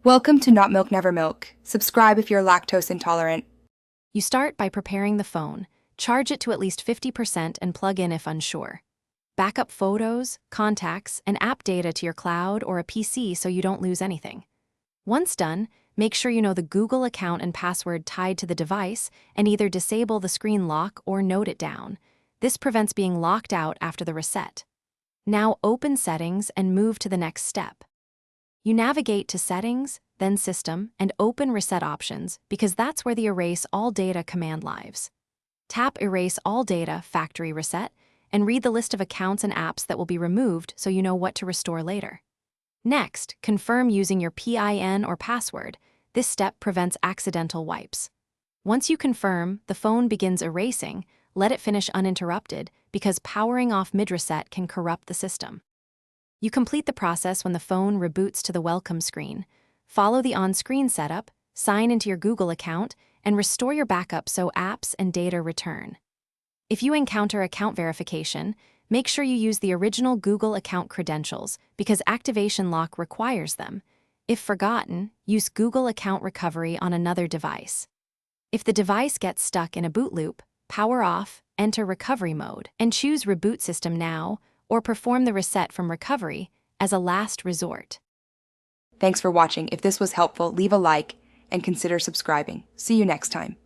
Welcome to Not Milk Never Milk. Subscribe if you're lactose intolerant. You start by preparing the phone, charge it to at least 50% and plug in if unsure. Backup photos, contacts, and app data to your cloud or a PC so you don't lose anything. Once done, make sure you know the Google account and password tied to the device and either disable the screen lock or note it down. This prevents being locked out after the reset. Now open Settings and move to the next step. You navigate to Settings, then System, and open Reset Options because that's where the Erase All Data command lives. Tap Erase All Data Factory Reset and read the list of accounts and apps that will be removed so you know what to restore later. Next, confirm using your PIN or password. This step prevents accidental wipes. Once you confirm, the phone begins erasing. Let it finish uninterrupted because powering off mid-reset can corrupt the system. You complete the process when the phone reboots to the welcome screen. Follow the on-screen setup, sign into your Google account, and restore your backup so apps and data return. If you encounter account verification, make sure you use the original Google account credentials because activation lock requires them. If forgotten, use Google account recovery on another device. If the device gets stuck in a boot loop, power off, enter recovery mode, and choose Reboot System Now or perform the reset from recovery as a last resort. Thanks for watching. If this was helpful, leave a like and consider subscribing. See you next time.